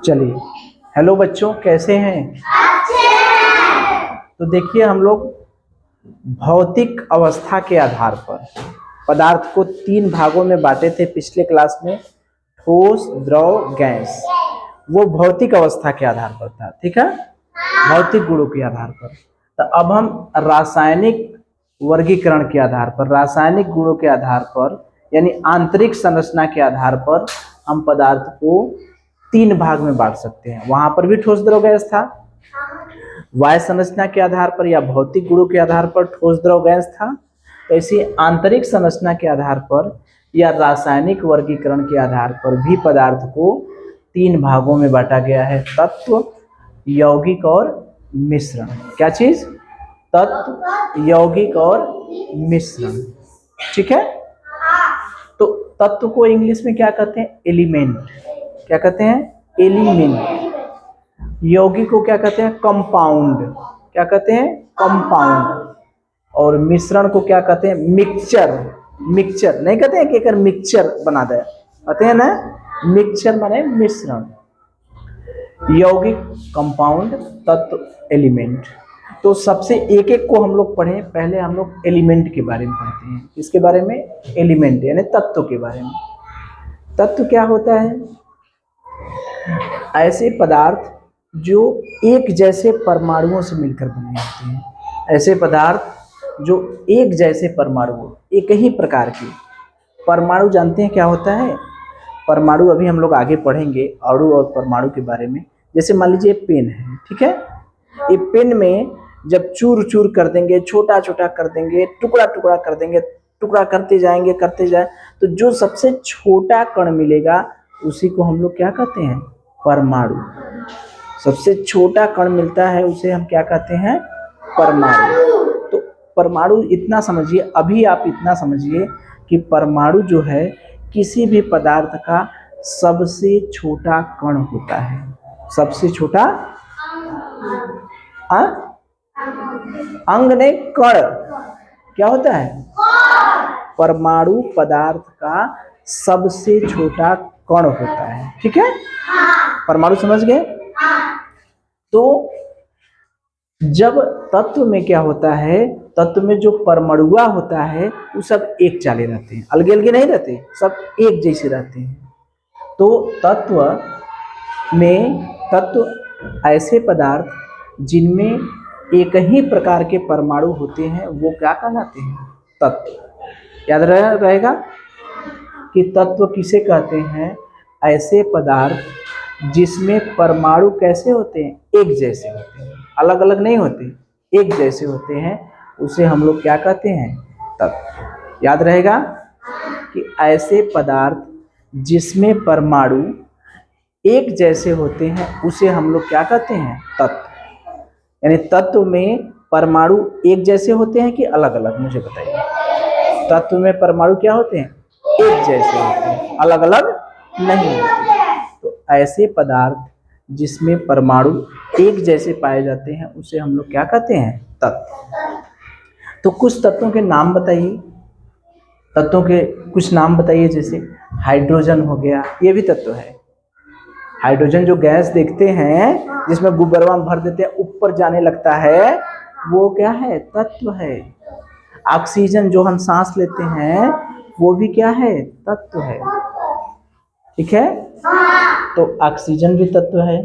चलिए, हेलो बच्चों, कैसे हैं? अच्छे हैं। तो देखिए, हम लोग भौतिक अवस्था के आधार पर पदार्थ को 3 भागों में बांटे थे पिछले क्लास में। ठोस, द्रव, गैस। वो भौतिक अवस्था के आधार पर था, ठीक है, भौतिक गुणों के आधार पर। तो अब हम रासायनिक वर्गीकरण के आधार पर, रासायनिक गुणों के आधार पर, यानी आंतरिक संरचना के आधार पर हम पदार्थ को 3 भाग में बांट सकते हैं। वहां पर भी ठोस, द्रव, गैस था। वाय संरचना के आधार पर या भौतिक गुणों के आधार पर ठोस, द्रव, गैस था। तो ऐसी आंतरिक संरचना के आधार पर या रासायनिक वर्गीकरण के आधार पर भी पदार्थ को 3 भागों में बांटा गया है: तत्व, यौगिक और मिश्रण। क्या चीज? तत्व, यौगिक और मिश्रण। ठीक है। तो तत्व को इंग्लिश में क्या कहते हैं? एलिमेंट। क्या कहते हैं? एलिमेंट। यौगिक को क्या कहते हैं? कंपाउंड। क्या कहते हैं? कंपाउंड। और मिश्रण को क्या कहते हैं? मिक्सचर। मिक्सचर नहीं कहते हैं कि एक मिक्सचर बना दे, कहते हैं ना, मिक्सचर माने मिश्रण। यौगिक, कंपाउंड, तत्व, एलिमेंट। तो सबसे एक एक को हम लोग पढ़े। पहले हम लोग एलिमेंट के बारे में पढ़ते हैं। किसके बारे में? एलिमेंट यानी तत्व के बारे में। तत्व क्या होता है? ऐसे पदार्थ जो एक जैसे परमाणुओं से मिलकर बने होते हैं। ऐसे पदार्थ जो एक जैसे परमाणु, एक ही प्रकार के परमाणु। जानते हैं क्या होता है परमाणु? अभी हम लोग आगे पढ़ेंगे अणु और परमाणु के बारे में। जैसे मान लीजिए पेन है, ठीक है। ये पेन में जब चूर चूर कर देंगे, छोटा छोटा कर देंगे, टुकड़ा टुकड़ा कर देंगे, टुकड़ा करते जाएंगे, करते जाए, तो जो सबसे छोटा कण मिलेगा उसी को हम लोग क्या कहते हैं? परमाणु। सबसे छोटा कण मिलता है उसे हम क्या कहते हैं? परमाणु। तो परमाणु इतना समझिए, अभी आप इतना समझिए कि परमाणु जो है किसी भी पदार्थ का सबसे छोटा कण होता है। सबसे छोटा अंग नहीं, कण। क्या होता है? परमाणु पदार्थ का सबसे छोटा कण होता है, ठीक है। परमाणु समझ गए? तो जब तत्व में क्या होता है, तत्व में जो परमाणुआ होता है वो सब एक चाले रहते हैं, अलगे अलगे नहीं रहते, सब एक जैसे रहते हैं। तो तत्व ऐसे पदार्थ जिनमें एक ही प्रकार के परमाणु होते हैं वो क्या कहलाते हैं? तत्व। याद रहेगा कि तत्व किसे कहते हैं? ऐसे पदार्थ जिसमें परमाणु कैसे होते हैं? एक जैसे होते हैं, अलग अलग नहीं होते, एक जैसे होते हैं, उसे हम लोग क्या कहते हैं? तत्व। याद रहेगा कि ऐसे पदार्थ जिसमें परमाणु एक जैसे होते हैं उसे हम लोग क्या कहते हैं? तत्व। यानी तत्व में परमाणु एक जैसे होते हैं कि अलग अलग? मुझे बताइए। तत्व में परमाणु क्या होते हैं? एक जैसे होते हैं, अलग अलग नहीं होते। तो ऐसे पदार्थ जिसमें परमाणु एक जैसे पाए जाते हैं उसे हम लोग क्या कहते हैं? तत्व। तो कुछ तत्वों के नाम बताइए। तत्वों के कुछ नाम बताइए। जैसे हाइड्रोजन हो गया, ये भी तत्व है। हाइड्रोजन जो गैस देखते हैं जिसमें गुब्बारा भर देते हैं, ऊपर जाने लगता है, वो क्या है? तत्व है। ऑक्सीजन जो हम सांस लेते हैं वो भी क्या है? तत्व है, ठीक है। तो ऑक्सीजन भी तत्व है।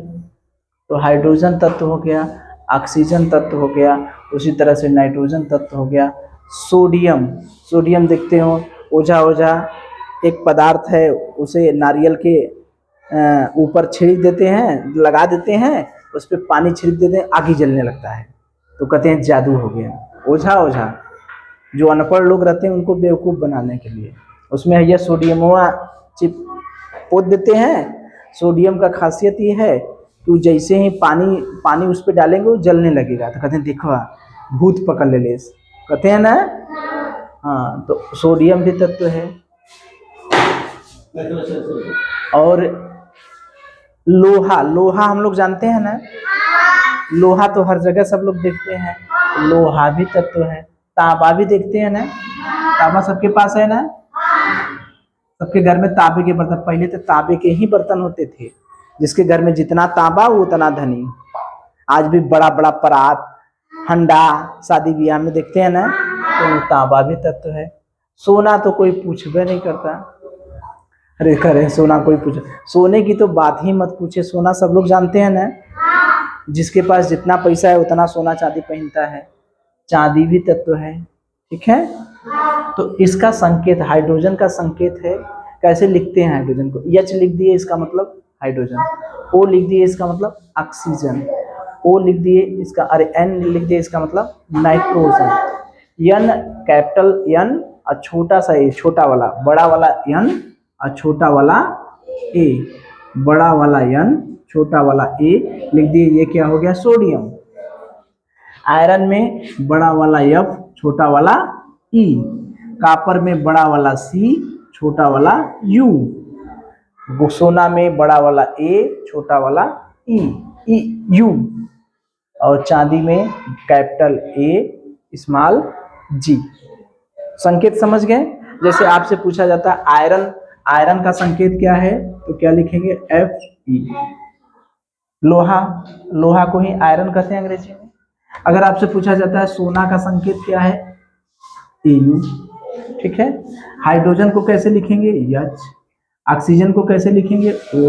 तो हाइड्रोजन तत्व हो गया, ऑक्सीजन तत्व हो गया, उसी तरह से नाइट्रोजन तत्व हो गया। सोडियम, सोडियम देखते हो, ओझा ओझा एक पदार्थ है, उसे नारियल के ऊपर छिड़क देते हैं, लगा देते हैं, उस पर पानी छिड़क देते हैं, आग ही जलने लगता है, तो कहते हैं जादू हो गया। ओझा ओझा जो अनपढ़ लोग रहते हैं उनको बेवकूफ़ बनाने के लिए उसमें यह सोडियम हुआ चिप पोत देते हैं। सोडियम का खासियत ये है कि जैसे ही पानी उस पर डालेंगे वो जलने लगेगा, तो कहते हैं देखो भूत पकड़ ले, कहते हैं ना। हाँ, तो सोडियम भी तत्व है। और लोहा, लोहा हम लोग जानते हैं ना, लोहा तो हर जगह सब लोग देखते हैं, लोहा भी तत्व है। तांबा भी देखते हैं ना, तांबा सबके पास है ना, सबके घर में तांबे के बर्तन, पहले तो तांबे के ही बर्तन होते थे, जिसके घर में जितना तांबा वो उतना धनी। आज भी बड़ा बड़ा परात हंडा शादी ब्याह में देखते हैं ना, तो तांबा भी तत्व है। सोना तो कोई पूछबे नहीं करता, अरे करे सोना कोई पूछे, सोने की तो बात ही मत पूछे, सोना सब लोग जानते हैं ना, जिसके पास जितना पैसा है उतना सोना चांदी पहनता है। चांदी भी तत्व है, ठीक है। तो इसका संकेत हाइड्रोजन का संकेत है। कैसे लिखते हैं हाइड्रोजन को? H लिख दिए इसका मतलब हाइड्रोजन, O लिख दिए इसका मतलब ऑक्सीजन, O लिख दिए इसका, अरे N लिख दिए इसका मतलब नाइट्रोजन, N कैपिटल N और छोटा सा ए, छोटा वाला, बड़ा वाला N और छोटा वाला A, बड़ा वाला N छोटा वाला A लिख दिए। ये क्या हो गया? सोडियम। आयरन में बड़ा वाला F छोटा वाला E, कॉपर में बड़ा वाला C छोटा वाला U, सोना में बड़ा वाला A छोटा वाला E, U, और चांदी में कैपिटल A स्मॉल G। संकेत समझ गए? जैसे आपसे पूछा जाता है आयरन, आयरन का संकेत क्या है, तो क्या लिखेंगे? Fe। लोहा, लोहा को ही आयरन कहते हैं अंग्रेजी में। अगर आपसे पूछा जाता है सोना का संकेत क्या है? Au, ठीक है। हाइड्रोजन को कैसे लिखेंगे? H। ऑक्सीजन को कैसे लिखेंगे? O।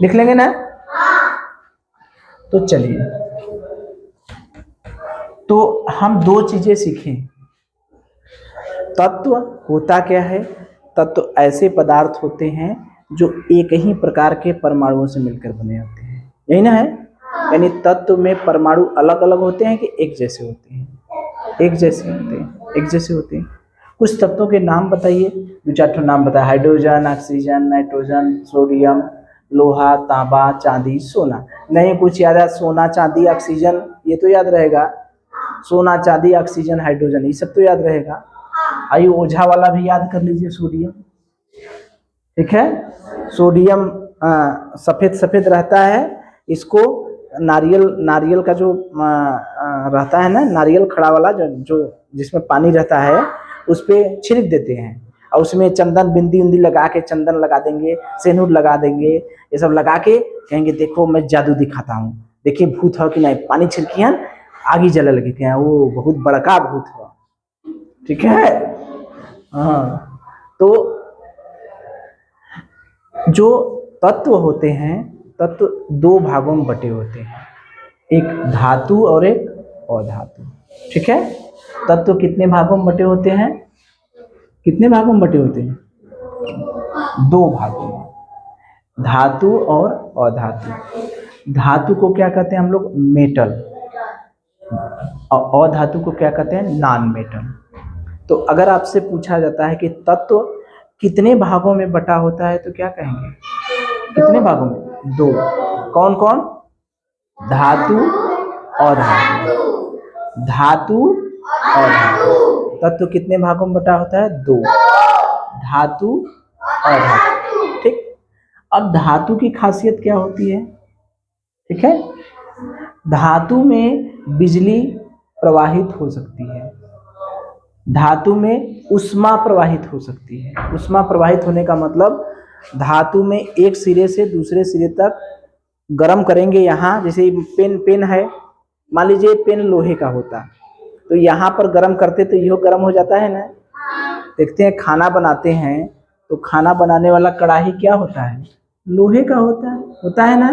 लिख लेंगे ना? तो चलिए, तो हम दो चीजें सीखें। तत्व होता क्या है? तत्व ऐसे पदार्थ होते हैं जो एक ही प्रकार के परमाणुओं से मिलकर बने होते हैं, यही ना है। यानी तत्व में परमाणु अलग अलग होते हैं कि एक जैसे होते हैं? एक जैसे होते हैं, एक जैसे होते हैं। कुछ तत्वों के नाम बताइए, दो चार ठो नाम बताए। हाइड्रोजन, ऑक्सीजन, नाइट्रोजन, सोडियम, लोहा, तांबा, चांदी, सोना। नहीं कुछ याद है? सोना, चांदी, ऑक्सीजन, ये तो याद रहेगा। सोना, चांदी, ऑक्सीजन, हाइड्रोजन, ये सब तो याद रहेगा। आइए ओझा वाला भी याद कर लीजिए, सोडियम, ठीक है। सोडियम सफेद सफेद रहता है, इसको नारियल, नारियल का जो रहता है ना, नारियल खड़ा वाला जो जिसमें पानी रहता है, उस पे छिड़क देते हैं और उसमें चंदन बिंदी उंदी लगा के, चंदन लगा देंगे, सेनूर लगा देंगे, ये सब लगा के कहेंगे देखो मैं जादू दिखाता हूँ, देखिए भूत हो कि नहीं, पानी छिड़कियन आगे जले लगे क्या, वो बहुत बड़का भूत हो, ठीक है। हाँ, तो जो तत्व होते हैं, तत्व दो भागों में बटे होते हैं, एक धातु और एक अधातु, ठीक है। तत्व कितने भागों में बटे होते हैं? कितने भागों में बटे होते हैं? दो भागों में, धातु और अधातु। धातु को क्या कहते हैं हम लोग? मेटल, और अधातु को क्या कहते हैं? Non metal. तो अगर आपसे पूछा जाता है कि तत्व कितने भागों में बटा होता है, तो क्या कहेंगे? कितने भागों में? दो। कौन कौन? धातु और धातु, धातु और धातु। तत्व कितने भागों में बटा होता है? दो, धातु और धातु, ठीक। अब धातु की खासियत क्या होती है, ठीक है। धातु में बिजली प्रवाहित हो सकती है, धातु में उष्मा प्रवाहित हो सकती है। उष्मा प्रवाहित होने का मतलब धातु में एक सिरे से दूसरे सिरे तक गर्म करेंगे, यहाँ जैसे पेन है, मान लीजिए पेन लोहे का होता, तो यहाँ पर गर्म करते तो यह गर्म हो जाता है ना। देखते हैं खाना बनाते हैं तो खाना बनाने वाला कढ़ाई क्या होता है? लोहे का होता है ना।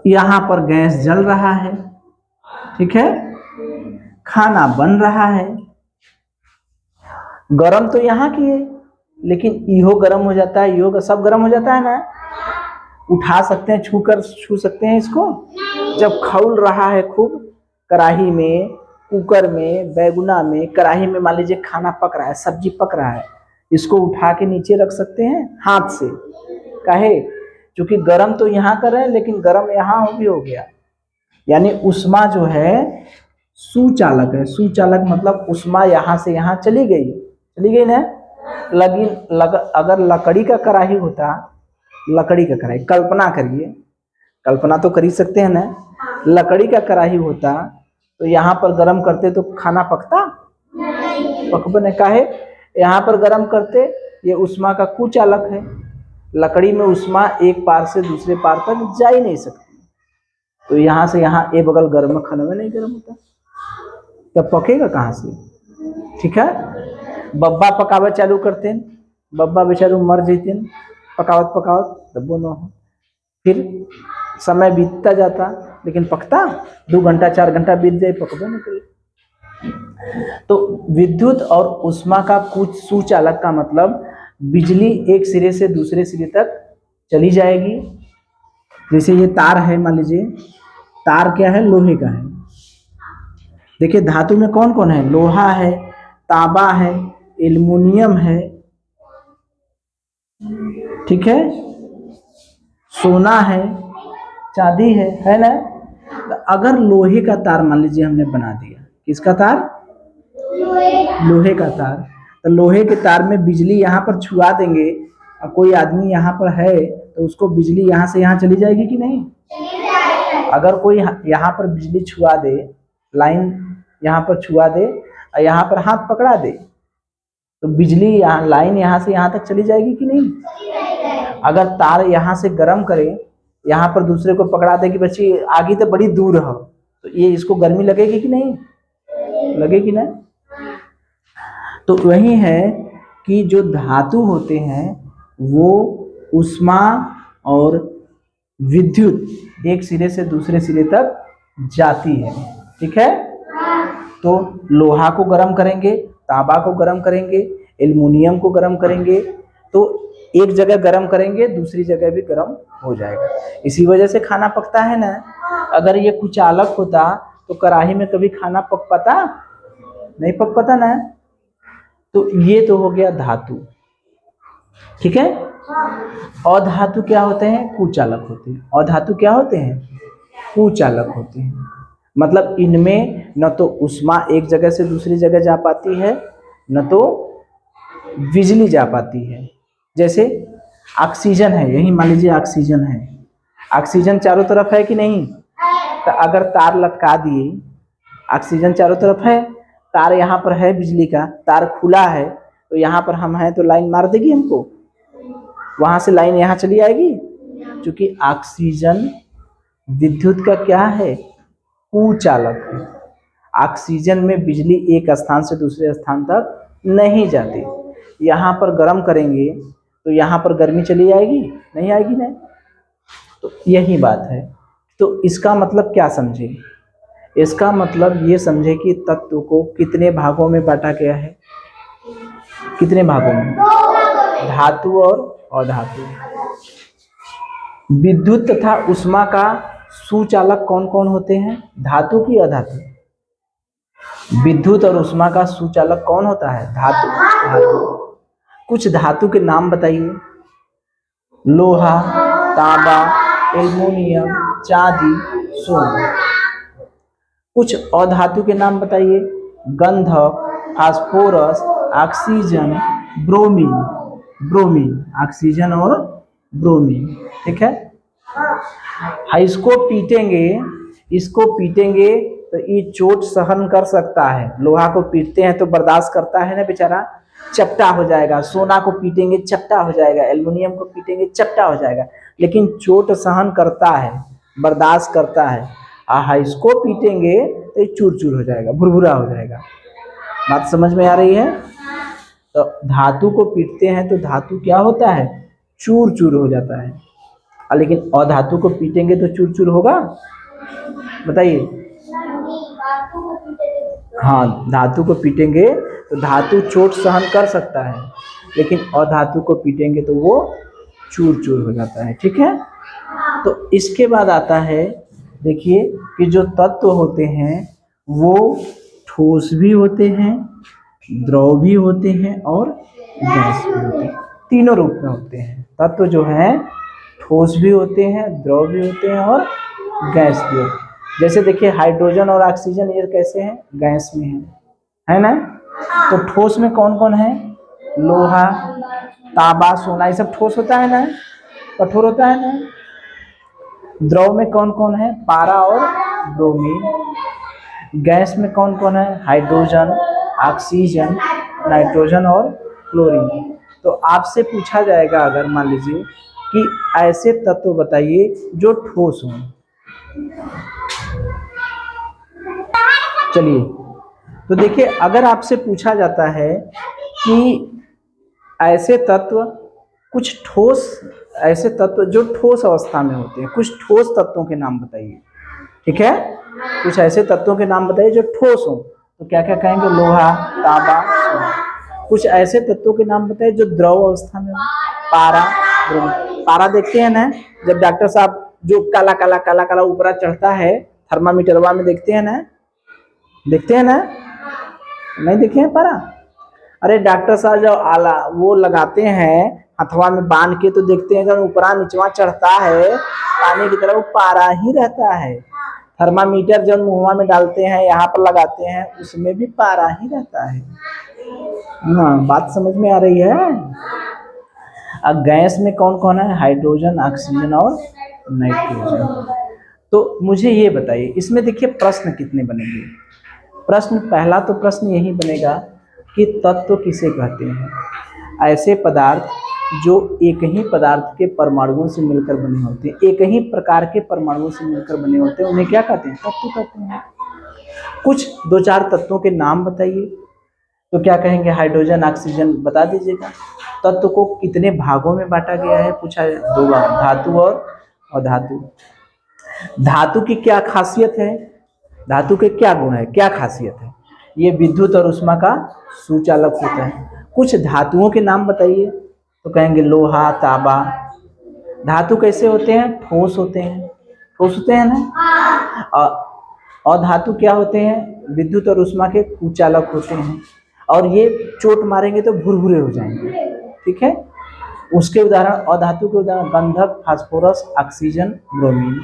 यहाँ पर गैस जल रहा है, ठीक है, खाना बन रहा है, गरम तो यहाँ किए, लेकिन इहो गरम हो जाता है, इहो सब गरम हो जाता है ना। उठा सकते हैं, छू सकते हैं इसको। जब खौल रहा है खूब कढ़ाई में, कुकर में, बैगुना में, कढ़ाई में मान लीजिए खाना पक रहा है, सब्जी पक रहा है, इसको उठा के नीचे रख सकते हैं हाथ से, काहे? क्योंकि गरम तो यहाँ कर रहे हैं, लेकिन गरम यहाँ भी हो गया। यानी उष्मा जो है सुचालक है। सुचालक मतलब उष्मा यहाँ से यहाँ चली गई ना। अगर लकड़ी का कढ़ाई होता, लकड़ी का कढ़ाई, कल्पना करिए, कल्पना तो कर ही सकते हैं ना, लकड़ी का कढ़ाई होता तो यहाँ पर गरम करते तो खाना पकता? पकबे नहीं, काहे? यहाँ पर गरम करते, ये उष्मा का कुचालक है, लकड़ी में ऊष्मा एक पार से दूसरे पार तक जा ही नहीं सकती। तो यहाँ से यहाँ ए बगल गर्म खाने में नहीं गर्म होता, तब पकेगा कहाँ से? ठीक है, बब्बा पकावे चालू करते हैं, बब्बा बेचारू मर जैते पकावत पकावत तब वो न हो। फिर समय बीतता जाता लेकिन पकता 2 घंटा 4 घंटा बीत जाए, पकबो नहीं करे। तो विद्युत और ऊष्मा का कुछ सुचालक का मतलब बिजली एक सिरे से दूसरे सिरे तक चली जाएगी। जैसे ये तार है, मान लीजिए तार क्या है? लोहे का है। देखिए धातु में कौन कौन है? लोहा है, तांबा है, एल्युमिनियम है, ठीक है, सोना है, चांदी है ना। तो अगर लोहे का तार मान लीजिए हमने बना दिया, किसका तार? लोहे का तार। तो लोहे के तार में बिजली यहाँ पर छुआ देंगे, और कोई आदमी यहाँ पर है तो उसको बिजली यहाँ से यहाँ चली जाएगी कि नहीं? अगर कोई यहाँ पर बिजली छुआ दे, लाइन यहाँ पर छुआ दे और यहाँ पर हाथ पकड़ा दे, तो बिजली यहाँ लाइन यहाँ से यहाँ तक चली जाएगी कि नहीं? अगर तार यहाँ से गर्म करे, यहाँ पर दूसरे को पकड़ा दे कि बच्ची आगे तो बड़ी दूर हो, तो ये इसको गर्मी लगेगी कि नहीं? लगेगी ना। तो वही है कि जो धातु होते हैं वो ऊष्मा और विद्युत एक सिरे से दूसरे सिरे तक जाती है, ठीक है। तो लोहा को गर्म करेंगे, तांबा को गर्म करेंगे, एल्युमिनियम को गर्म करेंगे, तो एक जगह गर्म करेंगे दूसरी जगह भी गर्म हो जाएगा। इसी वजह से खाना पकता है ना। अगर ये कुचालक होता तो कढ़ाई में कभी खाना पक पाता? नहीं पक पाता ना। तो ये तो हो गया धातु, ठीक है। अधातु क्या होते हैं? कुचालक होते हैं। अधातु क्या होते हैं? कुचालक होते हैं। मतलब इनमें न तो ऊष्मा एक जगह से दूसरी जगह जा पाती है, न तो बिजली जा पाती है। जैसे ऑक्सीजन है, यही मान लीजिए ऑक्सीजन है, ऑक्सीजन चारों तरफ है कि नहीं? तो अगर तार लटका दिए, ऑक्सीजन चारों तरफ है, तार यहाँ पर है बिजली का, तार खुला है, तो यहाँ पर हम हैं तो लाइन मार देगी हमको, वहां से लाइन यहाँ चली आएगी। क्योंकि ऑक्सीजन विद्युत का क्या है? कुचालक है। ऑक्सीजन में बिजली एक स्थान से दूसरे स्थान तक नहीं जाती। यहाँ पर गर्म करेंगे तो यहाँ पर गर्मी चली आएगी? नहीं आएगी ना। तो यही बात है। तो इसका मतलब क्या समझे? इसका मतलब ये समझे कि तत्व को कितने भागों में बांटा गया है? कितने भागों में? धातु और अधातु। विद्युत तथा ऊष्मा का सुचालक कौन कौन होते हैं? धातु की अधातु? विद्युत और ऊष्मा का सुचालक कौन होता है? धातु। धातु। कुछ धातु के नाम बताइए। लोहा, तांबा, एल्युमिनियम, चांदी, सोना। कुछ अधातु के नाम बताइए। गंधक, phosphorus, oxygen, bromine. Bromine, oxygen और ब्रोमीन, ठीक है। इसको पीटेंगे, इसको पीटेंगे तो ये चोट सहन कर सकता है। लोहा को पीटते हैं तो बर्दाश्त करता है ना बेचारा, चपटा हो जाएगा। सोना को पीटेंगे चपटा हो जाएगा, एल्युमिनियम को पीटेंगे चपटा हो जाएगा, लेकिन चोट सहन करता है, बर्दाश्त करता है। इसको पीटेंगे तो ये चूर चूर हो जाएगा, भुरभुरा हो जाएगा। बात समझ में आ रही है? तो धातु को पीटते हैं तो धातु क्या होता है? चूर चूर हो जाता है। लेकिन अधातु को पीटेंगे तो चूर चूर होगा? बताइए। हाँ, धातु को पीटेंगे तो धातु चोट सहन कर सकता है, लेकिन अधातु को पीटेंगे तो वो चूर चूर हो जाता है, ठीक है। तो इसके बाद आता है, देखिए कि जो तत्व होते हैं वो ठोस भी होते हैं, द्रव भी होते हैं और गैस भी होते हैं। तीनों रूप में होते हैं। तत्व जो है ठोस भी होते हैं, द्रव भी होते हैं और गैस भी होते हैं। जैसे देखिए हाइड्रोजन और ऑक्सीजन ये कैसे हैं? गैस में है ना। तो ठोस में कौन कौन है? लोहा, तांबा, सोना, ये सब ठोस होता है ना, कठोर होता है ना। द्रव में कौन कौन है? पारा और ब्रोमीन। गैस में कौन कौन है? हाइड्रोजन, ऑक्सीजन, नाइट्रोजन और क्लोरीन। तो आपसे पूछा जाएगा अगर मान लीजिए कि ऐसे तत्व बताइए जो ठोस हों। चलिए, तो देखिए अगर आपसे पूछा जाता है कि ऐसे तत्व कुछ ठोस, ऐसे तत्व जो ठोस अवस्था में होते हैं, कुछ ठोस तत्वों के नाम बताइए। ठीक है, कुछ ऐसे तत्वों के नाम बताइए जो ठोस हो, तो क्या क्या कहेंगे? लोहा, तांबा, सोना। कुछ ऐसे तत्वों के नाम बताइए जो द्रव अवस्था में हो। पारा, पारा देखते हैं ना, जब डॉक्टर साहब जो काला काला काला काला ऊपरा चढ़ता है थर्मामीटरवा में, देखते हैं ना, देखते हैं ना, नहीं देखे हैं पारा? अरे डॉक्टर साहब जब आला वो लगाते हैं हथवा में बांध के, तो देखते हैं जब ऊपरा निचवा चढ़ता है पानी की तरफ, पारा ही रहता है। थर्मामीटर जब मुंहवा में डालते हैं, यहाँ पर लगाते हैं, उसमें भी पारा ही रहता है। हाँ, बात समझ में आ रही है? अब गैस में कौन कौन है? हाइड्रोजन, ऑक्सीजन और नाइट्रोजन। तो मुझे ये बताइए, इसमें देखिए प्रश्न कितने बनेंगे। प्रश्न, पहला तो प्रश्न यही बनेगा कि तत्व किसे कहते हैं? ऐसे पदार्थ जो एक ही पदार्थ के परमाणुओं से मिलकर बने होते हैं, एक ही प्रकार के परमाणुओं से मिलकर बने होते हैं, उन्हें क्या कहते हैं? तत्व कहते हैं। कुछ दो चार तत्वों के नाम बताइए, तो क्या कहेंगे? हाइड्रोजन, ऑक्सीजन बता दीजिएगा। तत्व को कितने भागों में बांटा गया है? पूछा है 2 भाग, धातु और अधातु। धातु की क्या खासियत है? धातु के क्या गुण है, क्या खासियत है? ये विद्युत और उष्मा का सुचालक होता है। कुछ धातुओं के नाम बताइए, तो कहेंगे लोहा, तांबा। धातु कैसे होते हैं? ठोस होते हैं, ठोस होते हैं ना। और धातु क्या होते हैं? विद्युत और उष्मा के कुचालक होते हैं, और ये चोट मारेंगे तो भुरभुरे हो जाएंगे। ठीक है, उसके उदाहरण, अधातु के उदाहरण गंधक, फास्फोरस, ऑक्सीजन, ब्रोमीन।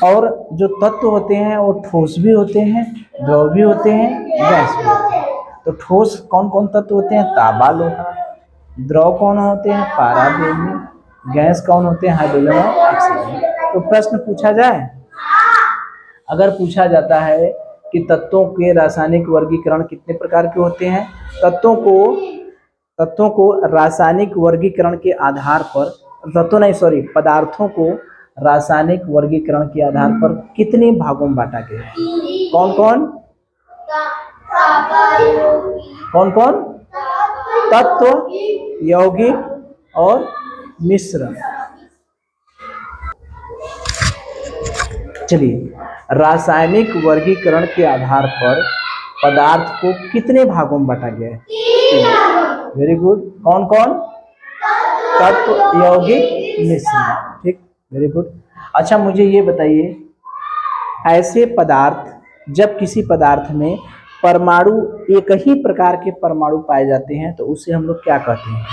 और जो तत्व होते हैं वो ठोस भी होते हैं, द्रव भी होते हैं, गैस भी होते हैं। तो ठोस कौन कौन तत्व होते हैं? तांबा, लोहा। द्रव कौन होते हैं? पारा, बेरिलियम। गैस कौन होते हैं? हाइड्रोजन और ऑक्सीजन। तो प्रश्न पूछा जाए, अगर पूछा जाता है कि तत्वों के रासायनिक वर्गीकरण कितने प्रकार के होते हैं, तत्वों को रासायनिक वर्गीकरण के आधार पर, पदार्थों को रासायनिक वर्गीकरण के आधार पर कितने भागों में बांटा गया है? कौन कौन? कौन कौन? तत्व, यौगिक और मिश्रण। चलिए, रासायनिक वर्गीकरण के आधार पर पदार्थ को कितने भागों में बांटा गया है? Very good. कौन कौन? तत्व, यौगिक, मिश्रण। ठीक, वेरी गुड। अच्छा, मुझे ये बताइए, ऐसे पदार्थ, जब किसी पदार्थ में परमाणु, एक ही प्रकार के परमाणु पाए जाते हैं, तो उसे हम लोग क्या कहते हैं?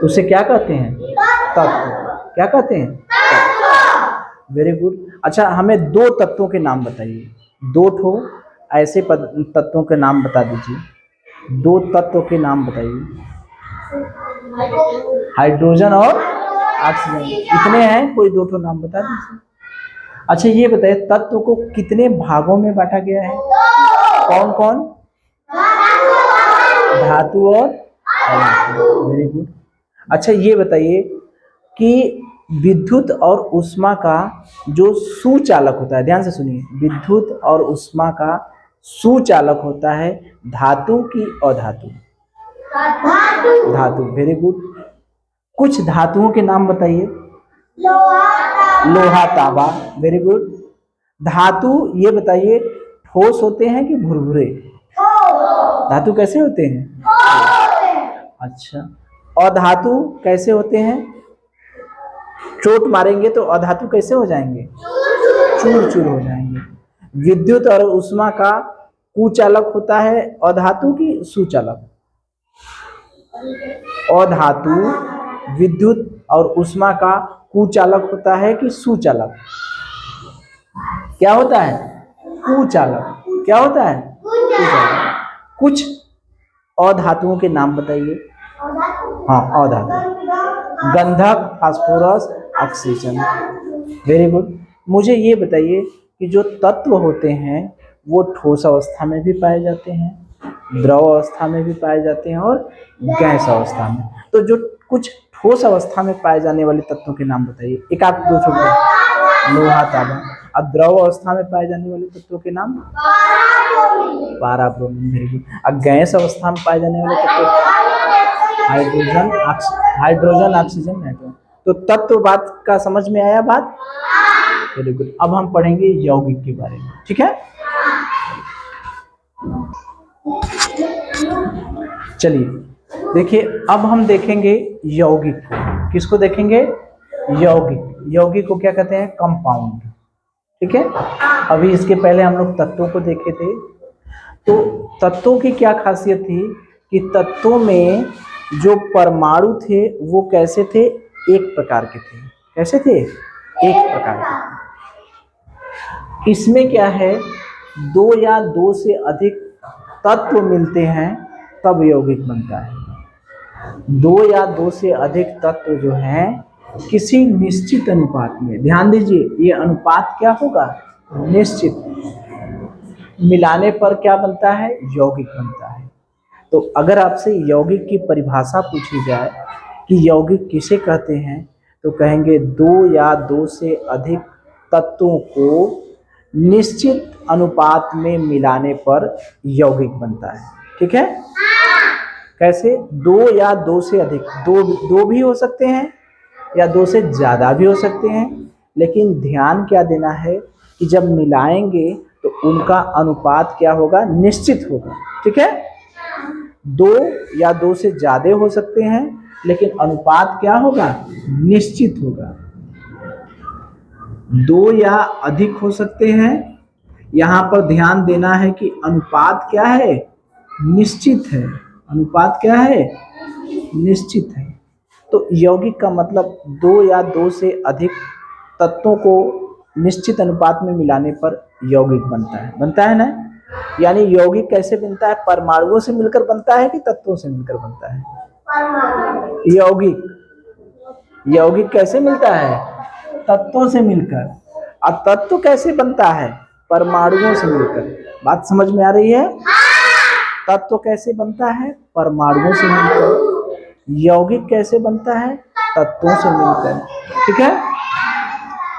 उसे क्या कहते हैं? तत्व। क्या कहते हैं? Very good. अच्छा, हमें 2 तत्वों के नाम बताइए, 2 ठो ऐसे तत्वों के नाम बता दीजिए। 2 तत्व के नाम बताइए। हाइड्रोजन और ऑक्सीजन। कितने हैं? कोई 2 ठो नाम बता दीजिए। अच्छा, ये बताइए तत्व को कितने भागों में बांटा गया है? कौन कौन? धातु और अधातु। Very good. अच्छा, ये बताइए कि विद्युत और उष्मा का जो सुचालक होता है, ध्यान से सुनिए, विद्युत और उष्मा का सुचालक होता है धातु की अधातु? धातु। Very good. कुछ धातुओं के नाम बताइए। लोहा, तांबा। Very good. धातु ये बताइए ठोस होते हैं कि भुरभुरे? धातु कैसे होते हैं? अच्छा, अधातु कैसे होते हैं? चोट मारेंगे तो अधातु कैसे हो जाएंगे? चूर चूर हो जाएंगे। विद्युत और उष्मा का कुचालक होता है अधातु की सुचालक? अधातु विद्युत और उष्मा का कुचालक होता है कि सुचालक? क्या होता है? कुचालक। क्या होता है? कुचालक। कुछ अधातुओं के नाम बताइए। हाँ, अधातु, गंधक, फास्फोरस, ऑक्सीजन। Very good. मुझे ये बताइए कि जो तत्व होते हैं वो ठोस अवस्था में भी पाए जाते हैं द्रव अवस्था में भी पाए जाते हैं और गैस अवस्था में। तो जो कुछ ठोस अवस्था में पाए जाने वाले तत्वों के नाम बताइए, एक आध दो छोटे। लोहा, तांबा। और द्रव अवस्था में पाए जाने वाले तत्वों के नाम? पारा, ब्रोमीन। Very good. और गैस अवस्था में पाए जाने वाले तत्व? Hydrogen, oxygen, nitrogen. तो तत्व बात का समझ में आया बात? Very good. अब हम पढ़ेंगे यौगिक के बारे में, ठीक है? चलिए देखिए, अब हम देखेंगे यौगिक को। किसको देखेंगे? यौगिक। यौगिक को क्या कहते हैं? कंपाउंड, ठीक है? अभी इसके पहले हम लोग तत्वों को देखे थे। तो तत्वों की क्या खासियत थी कि तत्वों में जो परमाणु थे वो कैसे थे? एक प्रकार के थे। कैसे थे? एक प्रकार के थे। इसमें क्या है, दो या दो से अधिक तत्व मिलते हैं तब यौगिक बनता है। दो या दो से अधिक तत्व जो हैं किसी निश्चित अनुपात में, ध्यान दीजिए, ये अनुपात क्या होगा? निश्चित। मिलाने पर क्या बनता है? यौगिक बनता है। तो अगर आपसे यौगिक की परिभाषा पूछी जाए कि यौगिक किसे कहते हैं, तो कहेंगे दो या दो से अधिक तत्वों को निश्चित अनुपात में मिलाने पर यौगिक बनता है, ठीक है? कैसे? दो या दो से अधिक, दो भी हो सकते हैं या दो से ज्यादा भी हो सकते हैं, लेकिन ध्यान क्या देना है कि जब मिलाएंगे तो उनका अनुपात क्या होगा? निश्चित होगा, ठीक है? दो या दो से ज्यादा हो सकते हैं लेकिन अनुपात क्या होगा? निश्चित होगा। दो या अधिक हो सकते हैं, यहाँ पर ध्यान देना है कि अनुपात क्या है? निश्चित है। अनुपात क्या है? निश्चित है। तो यौगिक का मतलब दो या दो से अधिक तत्वों को निश्चित अनुपात में मिलाने पर यौगिक बनता है। बनता है ना? यानी यौगिक कैसे बनता है? परमाणुओं से मिलकर बनता है कि तत्वों से मिलकर बनता है? यौगिक कैसे मिलता है? तत्वों से मिलकर। और तत्व कैसे बनता है? परमाणुओं से मिलकर। बात समझ में आ रही है? तत्व कैसे बनता है? परमाणुओं से मिलकर। यौगिक कैसे बनता है? तत्वों से मिलकर, ठीक है?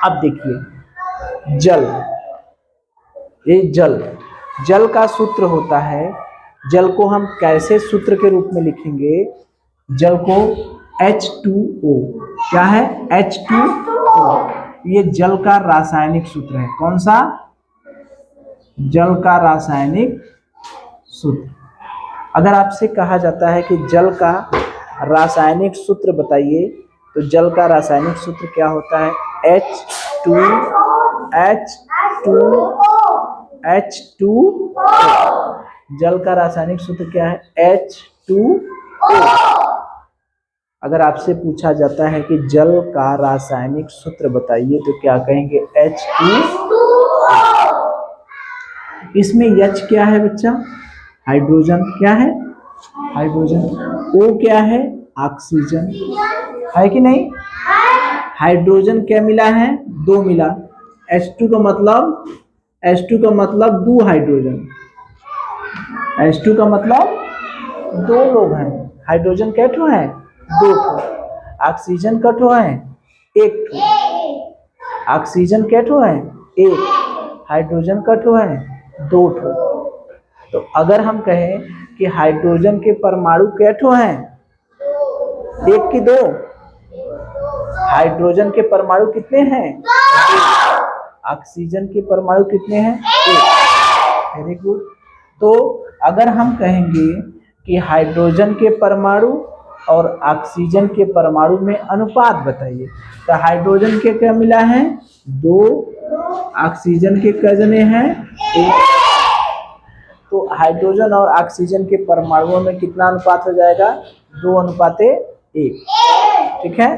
अब देखिए, जल। ये जल का सूत्र होता है। जल को हम कैसे सूत्र के रूप में लिखेंगे? जल को H2O। क्या है? H2O। ये जल का रासायनिक सूत्र है। कौन सा? जल का रासायनिक सूत्र। अगर आपसे कहा जाता है कि जल का रासायनिक सूत्र बताइए, तो जल का रासायनिक सूत्र क्या होता है? H2O। जल का रासायनिक सूत्र क्या है? H2O। अगर आपसे पूछा जाता है कि जल का रासायनिक सूत्र बताइए, तो क्या कहेंगे? H2O। इसमें H क्या है बच्चा? हाइड्रोजन। क्या है? हाइड्रोजन। O क्या है? ऑक्सीजन। है कि नहीं? हाइड्रोजन क्या मिला है? दो मिला। H2 का मतलब दो हाइड्रोजन। H2 का मतलब दो लोग हैं। हाइड्रोजन क्या ठो है? दो ठो। ऑक्सीजन का ठो है? एक ठो। ऑक्सीजन क्या ठो है? एक। हाइड्रोजन का ठो है? दो ठो। तो अगर हम कहें कि हाइड्रोजन के परमाणु क्या ठो हैं? एक की दो? हाइड्रोजन के परमाणु कितने हैं? ऑक्सीजन के परमाणु कितने हैं? एक। Very good. तो अगर हम कहेंगे कि हाइड्रोजन के परमाणु और ऑक्सीजन के परमाणु में अनुपात बताइए, तो हाइड्रोजन के क्या मिला है? दो। ऑक्सीजन के कितने हैं? एक। तो हाइड्रोजन और ऑक्सीजन के परमाणुओं में कितना अनुपात हो जाएगा? 2:1, ठीक है?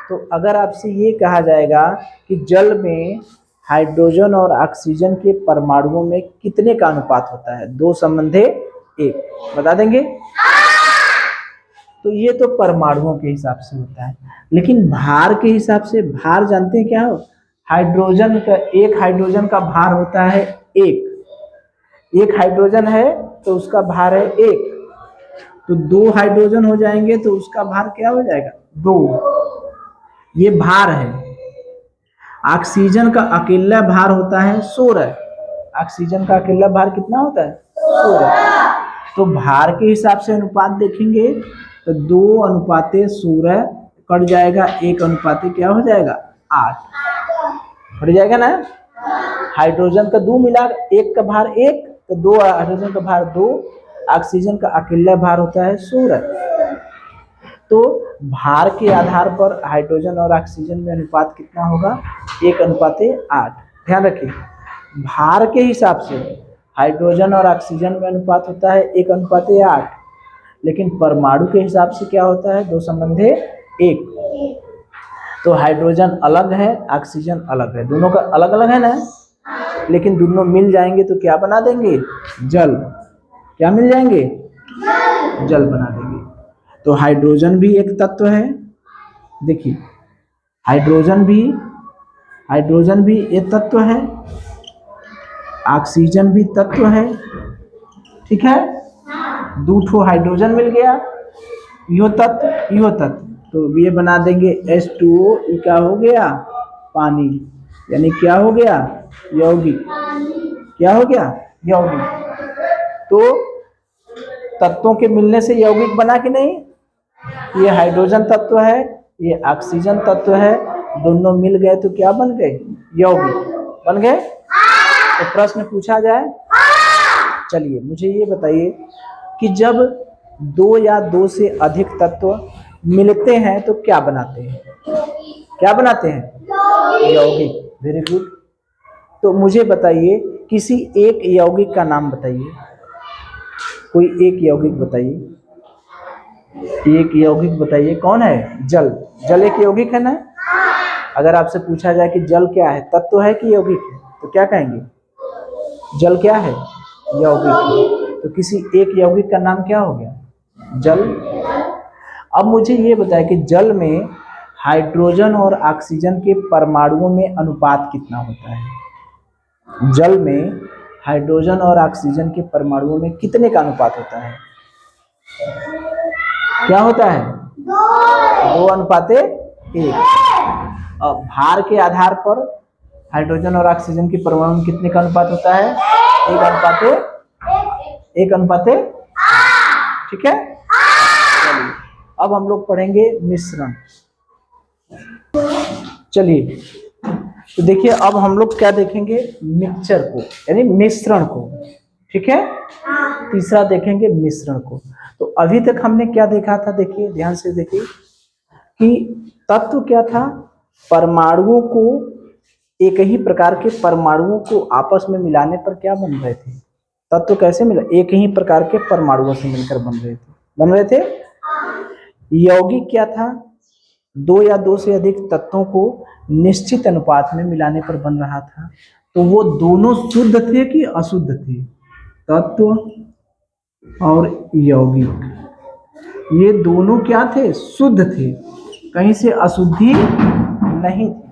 तो अगर आपसे ये कहा जाएगा कि जल में हाइड्रोजन और ऑक्सीजन के परमाणुओं में कितने का अनुपात होता है? 2:1, बता देंगे? तो ये तो परमाणुओं के हिसाब से होता है, लेकिन भार के हिसाब से, भार जानते हैं क्या हो? हाइड्रोजन का, एक हाइड्रोजन का भार होता है एक हाइड्रोजन है तो उसका भार है 1, तो 2 हाइड्रोजन हो जाएंगे तो उसका भार क्या हो जाएगा 2। ये भार है। ऑक्सीजन का अकेला भार होता है 16। ऑक्सीजन का अकेला भार कितना होता है 16। तो भार के हिसाब से अनुपात देखेंगे तो 2:16 कट जाएगा, 1 क्या हो जाएगा 8 कट जाएगा ना। हाइड्रोजन का 2 मिला, 1 का भार 1 तो 2 हाइड्रोजन का भार 2, ऑक्सीजन का अकेला भार होता है 16। तो भार के आधार पर हाइड्रोजन और ऑक्सीजन में अनुपात कितना होगा 1:8। ध्यान रखिए, भार के हिसाब से हाइड्रोजन और ऑक्सीजन में अनुपात होता है 1:8, लेकिन परमाणु के हिसाब से क्या होता है 2:1। तो हाइड्रोजन अलग है, ऑक्सीजन अलग है, दोनों का अलग अलग है ना, लेकिन दोनों मिल जाएंगे तो क्या बना देंगे जल। क्या मिल जाएंगे जल बना देंगे। तो हाइड्रोजन भी एक तत्व है। देखिए हाइड्रोजन भी एक तत्व है, ऑक्सीजन भी तत्व है, ठीक है। 2 ठो हाइड्रोजन मिल गया, यो तत्व, तो ये बना देंगे H2O। ये क्या हो गया पानी, यानी क्या हो गया यौगिक। क्या हो गया यौगिक। तो तत्वों के मिलने से यौगिक बना कि नहीं। ये हाइड्रोजन तत्व है, ये ऑक्सीजन तत्व है, दोनों मिल गए तो क्या बन गए यौगिक बन गए। तो प्रश्न पूछा जाए। चलिए मुझे ये बताइए कि जब 2 या 2 से अधिक तत्व मिलते हैं तो क्या बनाते हैं, क्या बनाते हैं यौगिक। Very good. तो मुझे बताइए किसी एक यौगिक का नाम बताइए, कोई एक यौगिक बताइए, एक यौगिक बताइए कौन है जल। जल एक यौगिक है ना। अगर आपसे पूछा जाए कि जल क्या है, तत्व है कि यौगिक है, तो क्या कहेंगे जल क्या है यौगिक। तो किसी एक यौगिक का नाम क्या हो गया जल। अब मुझे ये बताएं कि जल में हाइड्रोजन और ऑक्सीजन के परमाणुओं में अनुपात कितना होता है। जल में हाइड्रोजन और ऑक्सीजन के परमाणुओं में कितने का अनुपात होता है, क्या होता है 2:1। अब भार के आधार पर हाइड्रोजन और ऑक्सीजन के परमाणु में कितने का अनुपात होता है 1:1। ठीक है। चलिए अब हम लोग पढ़ेंगे मिश्रण। चलिए तो देखिए अब हम लोग क्या देखेंगे मिक्सचर को, यानी मिश्रण को। ठीक है, तीसरा देखेंगे मिश्रण को। तो अभी तक हमने क्या देखा था, देखिए ध्यान से देखिए कि तत्व क्या था, परमाणुओं को, एक ही प्रकार के परमाणुओं को आपस में मिलाने पर क्या बन रहे थे। तत्व कैसे मिला, एक ही प्रकार के परमाणुओं से मिलकर बन रहे थे। यौगिक क्या था, 2 या 2 से अधिक तत्वों को निश्चित अनुपात में मिलाने पर बन रहा था। तो वो दोनों शुद्ध थे कि अशुद्ध थे, तत्व और यौगिक, ये दोनों क्या थे शुद्ध थे, कहीं से अशुद्धि नहीं थी।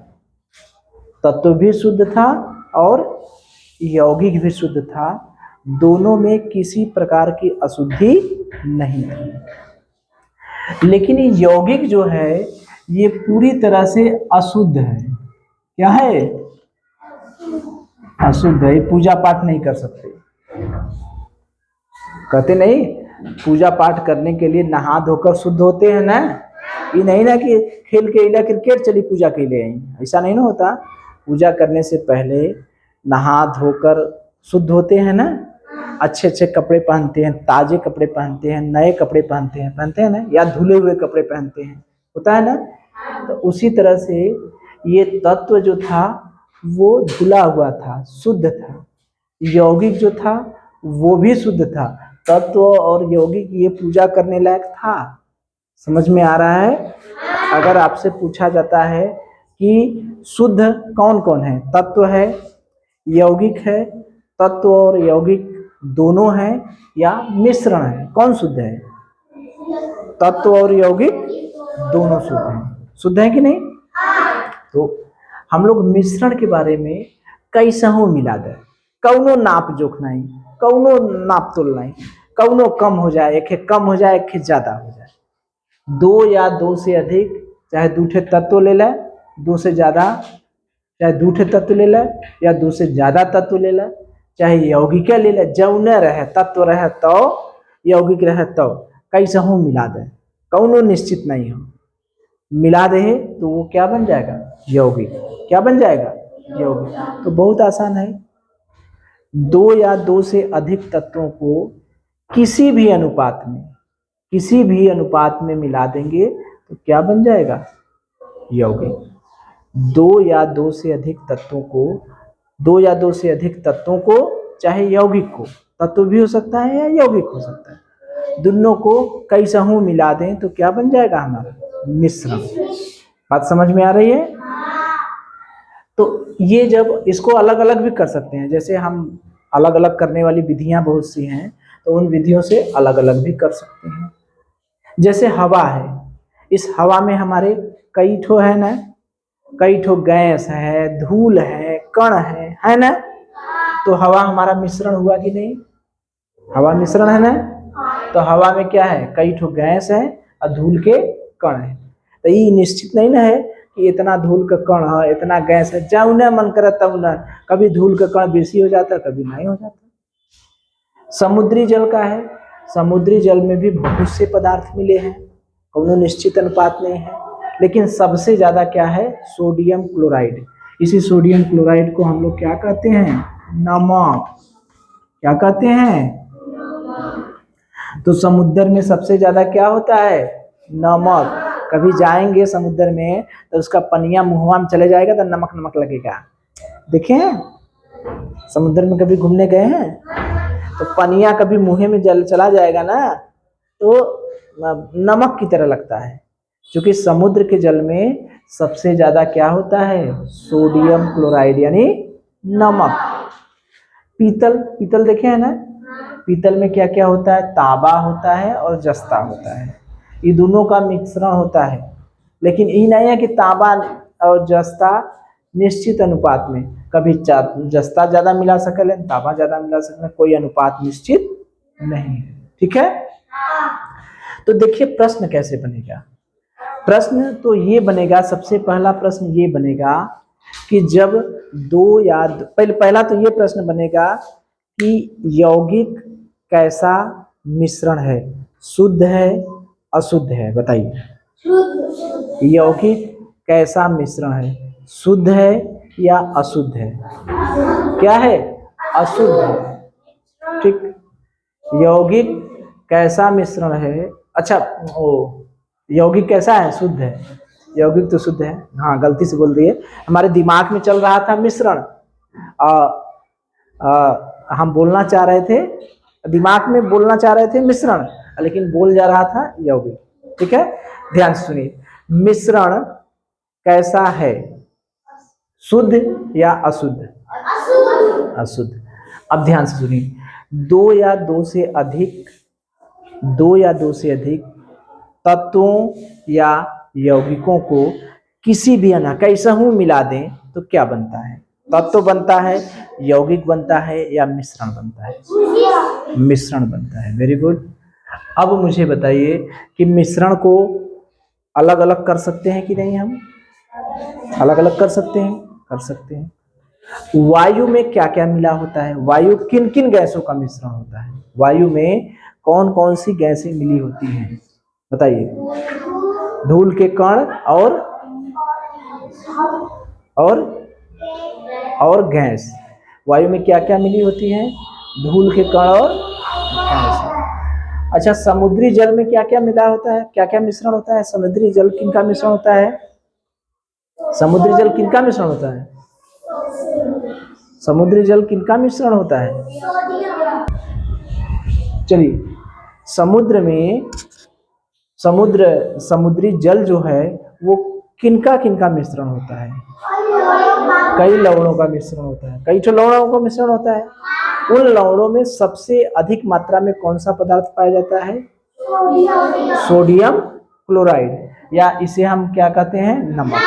तत्व भी शुद्ध था और यौगिक भी शुद्ध था, दोनों में किसी प्रकार की अशुद्धि नहीं थी। लेकिन ये यौगिक जो है ये पूरी तरह से अशुद्ध है। क्या है, अशुद्ध है, पूजा पाठ नहीं कर सकते। कहते नहीं पूजा पाठ करने के लिए नहा धोकर शुद्ध होते हैं ना, ये नहीं ना कि खेल के इला क्रिकेट चली पूजा के लिए आई, ऐसा नहीं ना होता। पूजा करने से पहले नहा धोकर शुद्ध होते हैं ना, अच्छे अच्छे कपड़े पहनते हैं, ताजे कपड़े पहनते हैं, नए कपड़े पहनते हैं ना, या धुले हुए कपड़े पहनते हैं, होता है ना। तो उसी तरह से ये तत्व जो था वो धुला हुआ था, शुद्ध था। यौगिक जो था वो भी शुद्ध था। तत्व और यौगिक ये पूजा करने लायक था। समझ में आ रहा है। अगर आपसे पूछा जाता है कि शुद्ध कौन कौन है, तत्व है, यौगिक है, तत्व और यौगिक दोनों हैं, या मिश्रण है, कौन शुद्ध है, तत्व और यौगिक दोनों शुद्ध हैं। शुद्ध है कि नहीं। तो हम लोग मिश्रण के बारे में कैसहू मिला दे, कौनो नाप जोख नहीं, कौनो नाप तोल नहीं, कौनो कम हो जाए, एक कम हो जाए, एक ज्यादा हो जाए। दो या दो से अधिक, चाहे दूठे तत्व ले ले, दो से ज्यादा, चाहे दूठे तत्व ले ले या दो से ज्यादा तत्व ले ले, चाहे यौगिक ले ले, जौने रहे तत्व रहे तो यौगिक रहे तो कैसे हो मिला दे, कौनो निश्चित नहीं हो, मिला दे तो वो क्या बन जाएगा, यौगिक। क्या बन जाएगा, यौगिक। तो बहुत आसान है, दो या दो से अधिक तत्वों को किसी भी अनुपात में मिला देंगे तो क्या बन जाएगा, यौगिक। दो या दो से अधिक तत्वों को चाहे यौगिक को, तत्व भी हो सकता है या यौगिक हो सकता है, दोनों को कैसे हूँ मिला दें तो क्या बन जाएगा हमारा, मिश्रण। बात समझ में आ रही है। तो ये जब इसको अलग अलग भी कर सकते हैं, जैसे हम अलग अलग करने वाली विधियां बहुत सी हैं, तो उन विधियों से अलग अलग भी कर सकते हैं। जैसे हवा है, इस हवा में हमारे कई ठो है ना, कई ठो गैस है, धूल है, कण है ना। तो हवा हमारा मिश्रण हुआ कि नहीं, हवा मिश्रण है ना। तो हवा में क्या है, कई ठो गैस है और धूल के कण है। तो ये निश्चित नहीं ना है कि इतना धूल का कण है, इतना गैस है, जब उन्हें मन करे तब उन्हें, कभी धूल का कण बेसी हो जाता है, कभी नहीं हो जाता। समुद्री जल का है, समुद्री जल में भी बहुत से पदार्थ मिले हैं, कोनो निश्चित अनुपात नहीं है, लेकिन सबसे ज्यादा क्या है, सोडियम क्लोराइड। इसी सोडियम क्लोराइड को हम लोग क्या कहते हैं, नमक। क्या कहते हैं, तो समुद्र में सबसे ज्यादा क्या होता है, नमक। कभी जाएंगे समुद्र में तो उसका पनिया मुंहवा में चले जाएगा तो नमक नमक लगेगा। देखे समुद्र में कभी घूमने गए हैं तो पनिया कभी मुंह में जल चला जाएगा ना तो नमक की तरह लगता है, क्योंकि समुद्र के जल में सबसे ज्यादा क्या होता है, सोडियम क्लोराइड यानी नमक। पीतल देखे है ना, पीतल में क्या क्या होता है, तांबा होता है और जस्ता होता है, ये दोनों का मिश्रण होता है। लेकिन ये नहीं है कि तांबा और जस्ता निश्चित अनुपात में, कभी जस्ता ज्यादा मिला सकल, तांबा ज्यादा मिला सकल, कोई अनुपात निश्चित नहीं है। ठीक है। तो देखिए प्रश्न कैसे बनेगा, प्रश्न तो ये बनेगा, सबसे पहला प्रश्न ये बनेगा कि जब दो या पहला तो ये प्रश्न बनेगा कि यौगिक कैसा मिश्रण है, शुद्ध है अशुद्ध है, बताइए। यौगिक कैसा मिश्रण है, शुद्ध है या अशुद्ध है, क्या है, अशुद्ध है। ठीक, यौगिक कैसा मिश्रण है, अच्छा यौगिक कैसा है, शुद्ध है, यौगिक तो शुद्ध है, हाँ गलती से बोल दिए, हमारे दिमाग में चल रहा था मिश्रण, हम बोलना चाह रहे थे, दिमाग में बोलना चाह रहे थे मिश्रण, लेकिन बोल जा रहा था यौगिक। ठीक है, ध्यान से सुनिए, मिश्रण कैसा है, शुद्ध या अशुद्ध, अशुद्ध। अब ध्यान से सुनिए, दो या दो से अधिक तत्वों या यौगिकों को किसी भी कैसा हूं मिला दें तो क्या बनता है, तत्व बनता है, यौगिक बनता है या मिश्रण बनता है, मिश्रण बनता है। Very good. अब मुझे बताइए कि मिश्रण को अलग अलग कर सकते हैं कि नहीं, हम अलग अलग कर सकते हैं, कर सकते हैं। वायु में क्या क्या मिला होता है, वायु किन किन गैसों का मिश्रण होता है, वायु में कौन कौन सी गैसें मिली होती हैं, बताइए। धूल के कण और गैस, वायु में क्या क्या मिली होती है, धूल के कण और गैस। अच्छा, समुद्री जल में क्या क्या मिला होता है, क्या क्या मिश्रण होता है, समुद्री जल किनका मिश्रण होता है, समुद्री जल किनका मिश्रण होता है, समुद्री जल किनका मिश्रण होता है। चलिए, समुद्र में समुद्री जल जो है वो किनका किनका मिश्रण होता है, कई लवणों का मिश्रण होता है, कई तो लवणों का मिश्रण होता है। उन लवणों में सबसे अधिक मात्रा में कौन सा पदार्थ पाया जाता है, सोडियम क्लोराइड, या इसे हम क्या कहते हैं, नमक।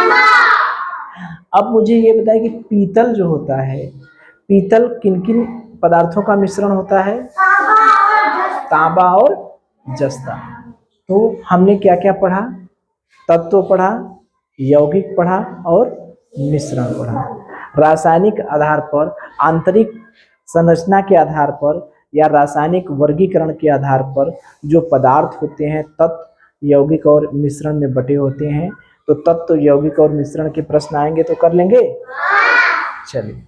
अब मुझे ये बताइए कि पीतल जो होता है, पीतल किन किन पदार्थों का मिश्रण होता है? तांबा और जस्ता। तो हमने क्या क्या पढ़ा? तत्व पढ़ा, यौगिक पढ़ा और मिश्रण पढ़ा। रासायनिक आधार पर, आंतरिक संरचना के आधार पर या रासायनिक वर्गीकरण के आधार पर जो पदार्थ होते हैं तत्व, यौगिक और मिश्रण में बटे होते हैं। तो तत्व, यौगिक और मिश्रण के प्रश्न आएंगे तो कर लेंगे। चलिए।